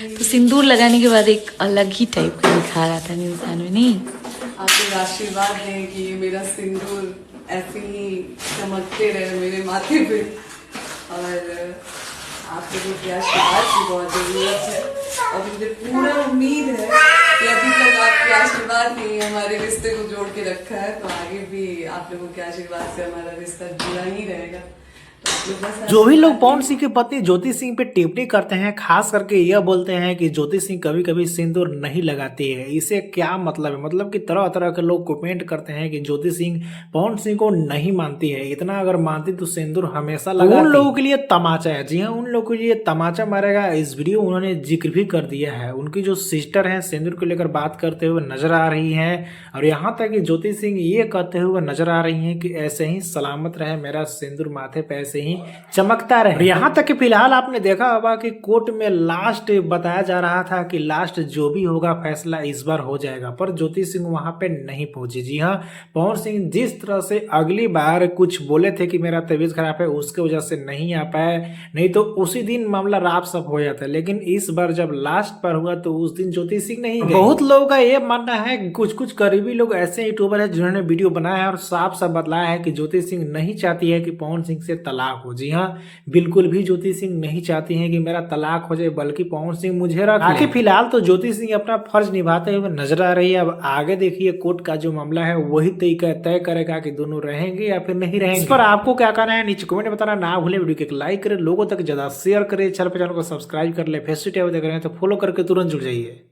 तो सिंदूर लगाने के बाद एक अलग ही टाइप का दिखा रहा था इंसान में, नहीं? आप लोग आशीर्वाद दें कि मेरा सिंदूर ऐसे ही चमकते रहे मेरे माथे पे, और आप लोगों की आशीर्वाद की बहुत जरूरत है। और मुझे पूरा उम्मीद है कि अभी तक आपके आशीर्वाद ने हमारे रिश्ते को जोड़ के रखा है, तो आगे भी आप लोगों के आशीर्वाद से हमारा रिश्ता जुड़ा ही रहेगा। तो आप लोग बस जो भी लोग पवन सिंह की पत्नी ज्योति सिंह पे टिप्पणी करते हैं, खास करके यह बोलते हैं कि ज्योति सिंह कभी कभी सिंदूर नहीं लगाती है, इसे क्या मतलब है? मतलब कि तरह तरह के लोग कमेंट करते हैं कि ज्योति सिंह पवन सिंह को नहीं मानती है, इतना अगर मानती तो सिंदूर हमेशा लगाती। उन लोगों के लिए तमाचा है, जी हाँ, उन लोगों के लिए तमाचा मारेगा। इस वीडियो उन्होंने जिक्र भी कर दिया है, उनकी जो सिस्टर है सिंदूर को लेकर बात करते हुए नजर आ रही है, और यहाँ तक कि ज्योति सिंह ये कहते हुए नजर आ रही है कि ऐसे ही सलामत रहे मेरा सिंदूर माथे पे, ऐसे ही चमकता रहे। यहाँ तक कि फिलहाल आपने देखा होगा कि कोर्ट में लास्ट बताया जा रहा था कि लास्ट जो भी होगा फैसला इस बार हो जाएगा, पर ज्योति सिंह वहां पे नहीं पहुंची। जी हाँ, पवन सिंह जिस तरह से अगली बार कुछ बोले थे कि मेरा तबीयत खराब है, उसके वजह से नहीं आ पाए, नहीं तो उसी दिन मामला राफ साफ हो जाता। लेकिन इस बार जब लास्ट पर हुआ तो उस दिन ज्योति सिंह नहीं गई। बहुत लोगों का यह मानना है, कुछ कुछ करीबी लोग ऐसे यूट्यूबर है जिन्होंने वीडियो बनाया है और साफ साफ बतलाया है कि ज्योति सिंह नहीं चाहती है कि पवन सिंह से तलाक हो। जी हाँ, बिल्कुल भी ज्योति सिंह नहीं चाहती हैं कि मेरा तलाक हो जाए, बल्कि पवन सिंह मुझे रख ले। आखिर फिलहाल तो ज्योति सिंह अपना फर्ज निभाते हुए नजर आ रही है। अब आगे देखिए कोर्ट का जो मामला है वही तय करेगा कि दोनों रहेंगे या फिर नहीं रहेंगे। इस पर आपको क्या कहना है नीचे कमेंट में बताना ना भूले। वीडियो को एक लाइक करें, लोगों तक ज्यादा शेयर करें, चैनल को सब्सक्राइब कर ले, फेसबुक देख रहे हैं तो फॉलो करके तुरंत जुड़ जाइए।